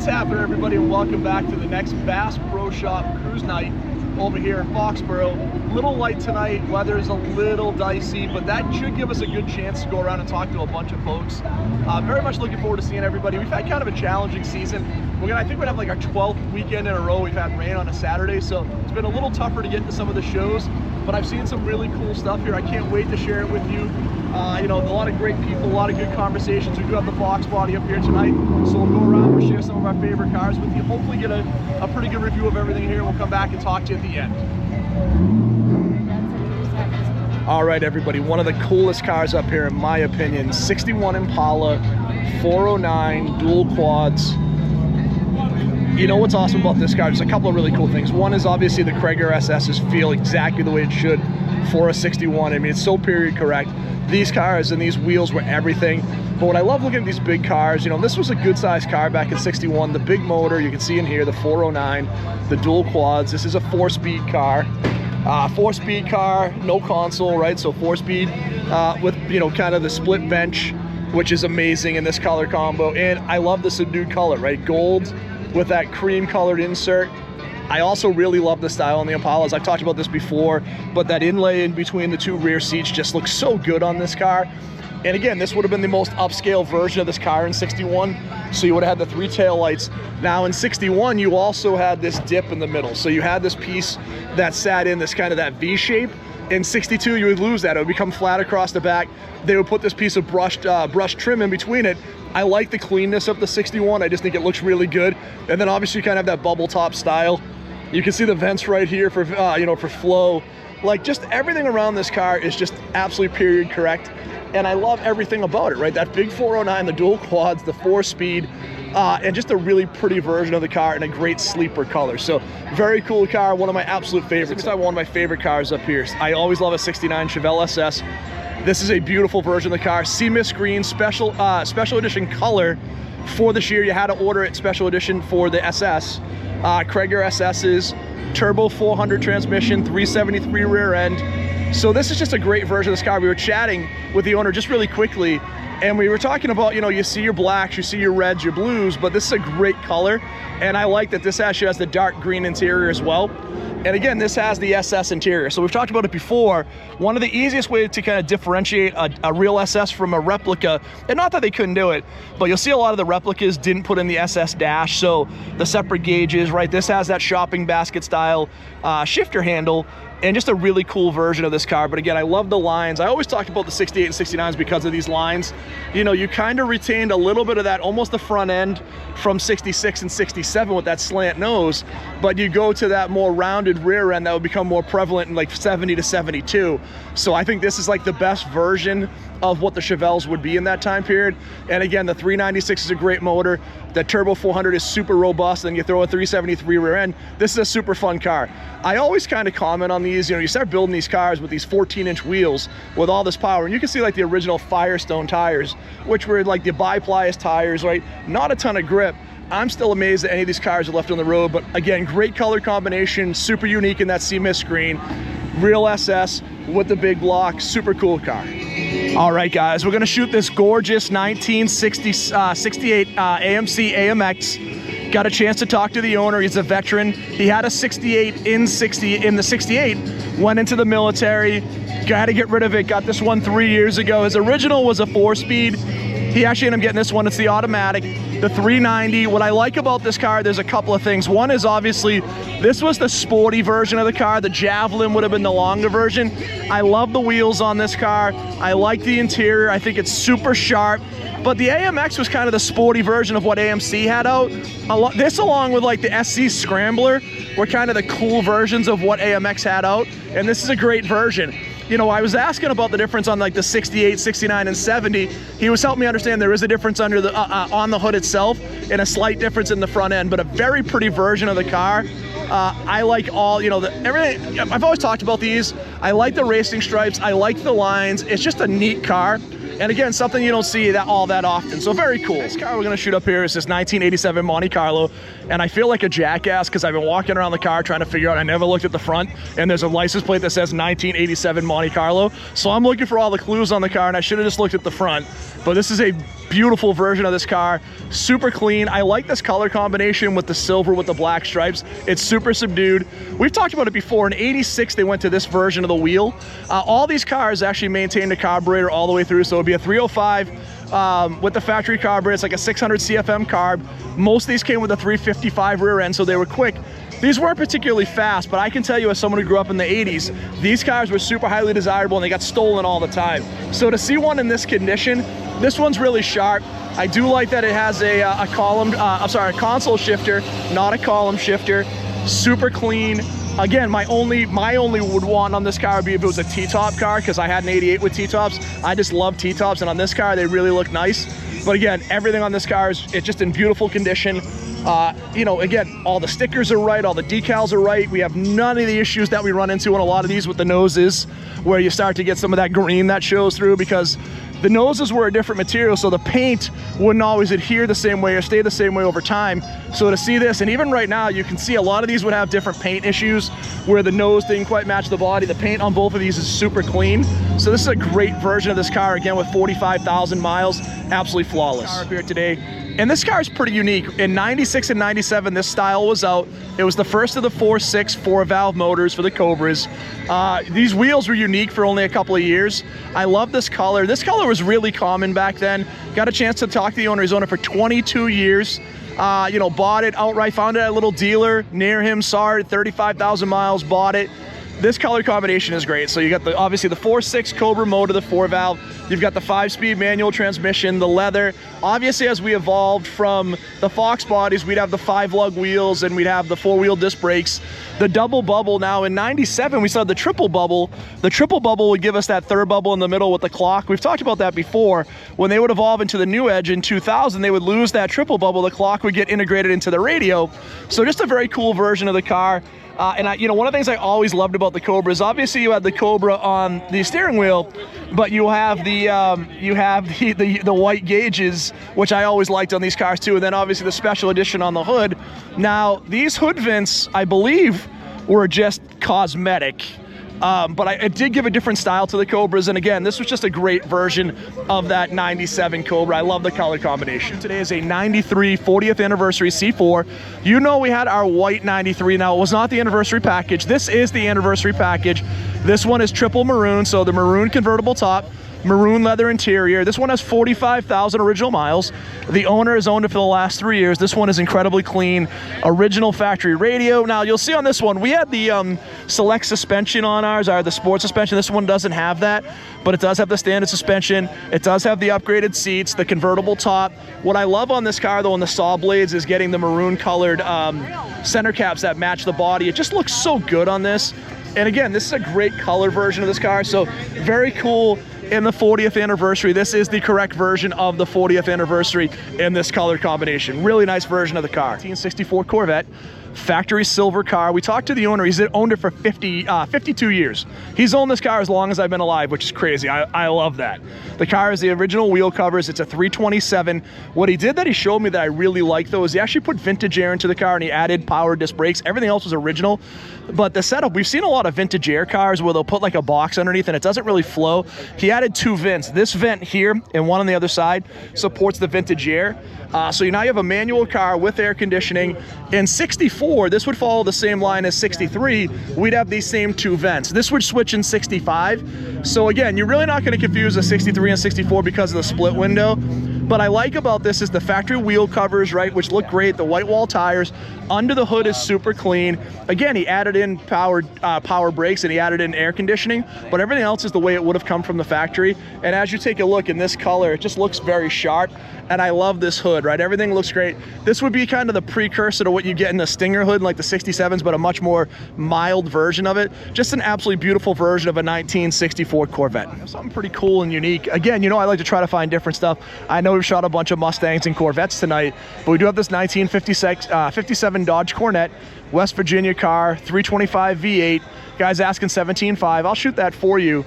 What's happening, everybody, and welcome back to the next Bass Pro Shop Cruise Night over here in Foxborough. Little light tonight, weather's a little dicey, but that should give us a good chance to go around and talk to a bunch of folks. Very much looking forward to seeing everybody. We've had kind of a challenging season. I think we'd have like our 12th weekend in a row. We've had rain on a Saturday, so it's been a little tougher to get into some of the shows, but I've seen some really cool stuff here. I can't wait to share it with you. You know, a lot of great people, a lot of good conversations. We do have the Fox Body up here tonight, so we'll go around, we'll share some of our favorite cars with you, hopefully get a pretty good review of everything here. We'll come back and talk to you at the end. All right, everybody, one of the coolest cars up here, in my opinion, 61 Impala, 409, dual quads. You know what's awesome about this car? There's a couple of really cool things. One is obviously the Cobra SS's feel exactly the way it should for a 61. I mean, it's so period correct. These cars and these wheels were everything. But what I love looking at these big cars, you know, this was a good sized car back in 61. The big motor, you can see in here, the 409, the dual quads. This is a 4-speed car. 4-speed car, no console, right? So 4-speed with, you know, kind of the split bench, which is amazing in this color combo. And I love the subdued color, right? Gold with that cream colored insert. I also really love the style on the Impalas. I've talked about this before, but that inlay in between the two rear seats just looks so good on this car. And again, this would have been the most upscale version of this car in 61. So you would have had the 3 tail lights. Now in 61, you also had this dip in the middle. So you had this piece that sat in this kind of that V shape. In 62, you would lose that. It would become flat across the back. They would put this piece of brushed trim in between it. I like the cleanness of the 61. I just think it looks really good. And then obviously you kind of have that bubble top style. You can see the vents right here for, you know, for flow. Like, just everything around this car is just absolutely period correct. And I love everything about it, right? That big 409, the dual quads, the 4-speed, and just a really pretty version of the car in a great sleeper color. So very cool car, one of my absolute favorites. One of my favorite cars up here. I always love a 69 Chevelle SS. This is a beautiful version of the car. Sea mist green, special edition color for this year. You had to order it special edition for the SS. Cobra SS's turbo 400 transmission, 373 rear end. So this is just a great version of this car. We were chatting with the owner just really quickly, and we were talking about, you know, you see your blacks, you see your reds, your blues, but this is a great color. And I like that this actually has the dark green interior as well. And again, this has the SS interior. So we've talked about it before. One of the easiest ways to kind of differentiate a real SS from a replica, and not that they couldn't do it, but you'll see a lot of the replicas didn't put in the SS dash, so the separate gauges, right? This has that shopping basket style shifter handle, and just a really cool version of this car. But again, I love the lines. I always talked about the 68 and 69s because of these lines. You know, you kind of retained a little bit of that, almost the front end from 66 and 67 with that slant nose, but you go to that more rounded rear end that would become more prevalent in like 70 to 72. So I think this is like the best version of what the Chevelles would be in that time period. And again, the 396 is a great motor. The turbo 400 is super robust, and you throw a 373 rear end. This is a super fun car. I always kind of comment on these, you know, you start building these cars with these 14-inch wheels with all this power, and you can see like the original Firestone tires, which were like the biplius tires, right? Not a ton of grip. I'm still amazed that any of these cars are left on the road, but again, great color combination, super unique in that sea mist screen. Real SS with the big block, super cool car. All right, guys, we're gonna shoot this gorgeous 1968 AMC AMX. Got a chance to talk to the owner. He's a veteran. He had a 68 in the 68, went into the military, got to get rid of it, got this one 3 years ago. His original was a 4-speed. He actually ended up getting this one. It's the automatic, the 390. What I like about this car, there's a couple of things. One is obviously, this was the sporty version of the car. The Javelin would have been the longer version. I love the wheels on this car. I like the interior. I think it's super sharp. But the AMX was kind of the sporty version of what AMC had out. This, along with like the SC Scrambler, were kind of the cool versions of what AMX had out. And this is a great version. You know, I was asking about the difference on like the 68, 69, and 70. He was helping me understand there is a difference under the on the hood itself, and a slight difference in the front end, but a very pretty version of the car. I like all, you know, everything. I've always talked about these. I like the racing stripes. I like the lines. It's just a neat car. And again, something you don't see all that often. So very cool. This car we're gonna shoot up here is this 1987 Monte Carlo. and I feel like a jackass because I've been walking around the car trying to figure out, I never looked at the front, and there's a license plate that says 1987 Monte Carlo. So I'm looking for all the clues on the car, and I should have just looked at the front. But this is a beautiful version of this car, super clean. I like this color combination with the silver with the black stripes. It's super subdued. We've talked about it before. In '86, they went to this version of the wheel. All these cars actually maintained a carburetor all the way through, so it would be a 305 with the factory carburetor. It's like a 600 CFM carb. Most of these came with a 355 rear end, so they were quick. These weren't particularly fast, but I can tell you as someone who grew up in the 80s, these cars were super highly desirable and they got stolen all the time. So to see one in this condition, this one's really sharp. I do like that it has a console shifter, not a column shifter. Super clean. Again, my only would want on this car would be if it was a T-top car, because I had an 88 with T-tops. I just love T-tops, and on this car, they really look nice. But again, everything on this car is just in beautiful condition. You know, again, all the stickers are right, all the decals are right. We have none of the issues that we run into on a lot of these with the noses, where you start to get some of that green that shows through, because the noses were a different material, so the paint wouldn't always adhere the same way or stay the same way over time. So to see this, and even right now, you can see a lot of these would have different paint issues where the nose didn't quite match the body. The paint on both of these is super clean. So this is a great version of this car, again, with 45,000 miles, absolutely flawless. Car up here today. And this car is pretty unique. In '96 and '97, this style was out. It was the first of the 4.6 4-valve motors for the Cobras. These wheels were unique for only a couple of years. I love this color. This color was really common back then. Got a chance to talk to the owner. He's owned it for 22 years. You know, bought it outright, found it at a little dealer near him, saw it, 35,000 miles, bought it. This color combination is great. So you got obviously the 4.6 Cobra motor, the 4-valve. You've got the 5-speed manual transmission, the leather. Obviously, as we evolved from the Fox bodies, we'd have the 5-lug wheels and we'd have the 4-wheel disc brakes. The double bubble. Now in '97, we saw the triple bubble. The triple bubble would give us that third bubble in the middle with the clock. We've talked about that before. When they would evolve into the new Edge in 2000, they would lose that triple bubble. The clock would get integrated into the radio. So just a very cool version of the car. You know, one of the things I always loved about the Cobra is obviously you had the Cobra on the steering wheel, but you have the white gauges, which I always liked on these cars too, and then obviously the special edition on the hood. Now these hood vents, I believe, were just cosmetic. But it did give a different style to the Cobras, and again, this was just a great version of that '97 Cobra. I love the color combination. Today is a '93 40th anniversary C4. You know, we had our white '93. Now, it was not the anniversary package. This is the anniversary package. This one is triple maroon, so the maroon convertible top, maroon leather interior. This one has 45,000 original miles. The owner has owned it for the last 3 years. This one is incredibly clean. Original factory radio. Now you'll see on this one, we had the select suspension on ours, the sport suspension. This one doesn't have that, but it does have the standard suspension. It does have the upgraded seats, the convertible top. What I love on this car though, in the saw blades, is getting the maroon colored center caps that match the body. It just looks so good on this. And again, this is a great color version of this car, so very cool. In the 40th anniversary, this is the correct version of the 40th anniversary in this color combination. Really nice version of the car. 1964 Corvette, factory silver car. We talked to the owner. He's owned it for 52 years. He's owned this car as long as I've been alive, which is crazy. I love that. The car is the original wheel covers. It's a 327. What he did that he showed me that I really like though is he actually put vintage air into the car and he added power disc brakes. Everything else was original. But the setup, we've seen a lot of vintage air cars where they'll put like a box underneath and it doesn't really flow. He added 2 vents. This vent here and one on the other side supports the vintage air. So now you have a manual car with air conditioning. In 64, this would follow the same line as 63. We'd have these same 2 vents. This would switch in 65. So again, you're really not going to confuse a 63 and 64 because of the split window. But I like about this is the factory wheel covers, right, which look great. The white wall tires. Under the hood is super clean. Again, he added in power brakes and he added in air conditioning, but everything else is the way it would have come from the factory. And as you take a look in this color, it just looks very sharp. And I love this hood, right? Everything looks great. This would be kind of the precursor to what you get in the Stinger hood, like the 67s, but a much more mild version of it. Just an absolutely beautiful version of a 1964 Corvette. Something pretty cool and unique. Again, you know, I like to try to find different stuff. I know we've shot a bunch of Mustangs and Corvettes tonight, but we do have this 1957 Dodge Cornet, West Virginia car, 325 V8. Guy's asking 17.5. I'll shoot that for you.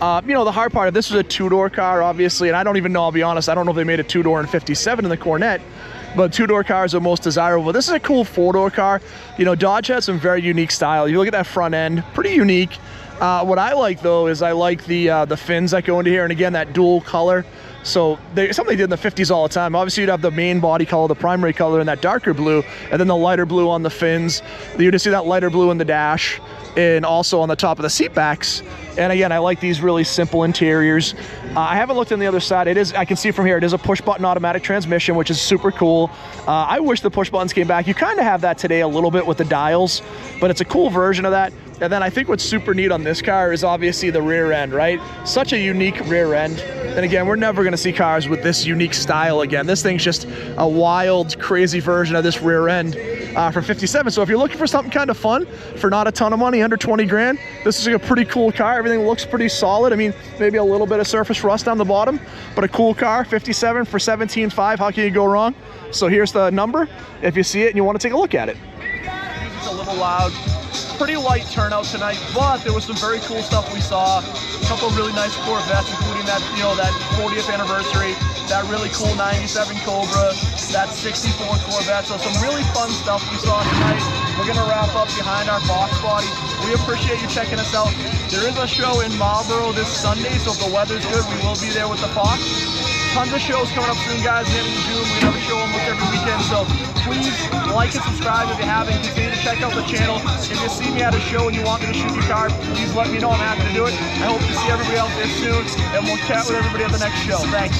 You know, the hard part of this was a 2-door car, obviously, and I don't even know, I'll be honest, I don't know if they made a 2-door in 57 in the Cornet, but two-door cars are most desirable. This is a cool four-door car. You know, Dodge has some very unique style. You look at that front end, pretty unique. What I like though is I like the fins that go into here, and again, that dual color. So something they did in the 50s all the time. Obviously, you'd have the main body color, the primary color, and that darker blue, and then the lighter blue on the fins. You just see that lighter blue in the dash, and also on the top of the seat backs. And again, I like these really simple interiors. I haven't looked on the other side. It is, I can see from here, it is a push-button automatic transmission, which is super cool. I wish the push buttons came back. You kind of have that today a little bit with the dials, but it's a cool version of that. And then I think what's super neat on this car is obviously the rear end, right? Such a unique rear end. And again, we're never gonna see cars with this unique style again. This thing's just a wild, crazy version of this rear end for 57. So if you're looking for something kind of fun for not a ton of money, under 20 grand, this is a pretty cool car. Everything looks pretty solid. I mean, maybe a little bit of surface rust on the bottom, but a cool car, 57 for 17.5. How can you go wrong? So here's the number. If you see it and you want to take a look at it. It's a little loud. Pretty light turnout tonight, but there was some very cool stuff we saw. A couple of really nice Corvettes, including that, you know, that 40th anniversary, that really cool 97 Cobra, that 64 Corvette. So some really fun stuff we saw tonight. We're gonna wrap up behind our box body. We appreciate you checking us out. There is a show in Marlboro this Sunday, so if the weather's good, we will be there with the Fox. Tons of shows coming up soon, guys. The end of June, we have a show almost every weekend. So please like and subscribe if you haven't. Continue to check out the channel. If you see me at a show and you want me to shoot your car, please let me know. I'm happy to do it. I hope to see everybody out there soon, and we'll chat with everybody at the next show. Thanks.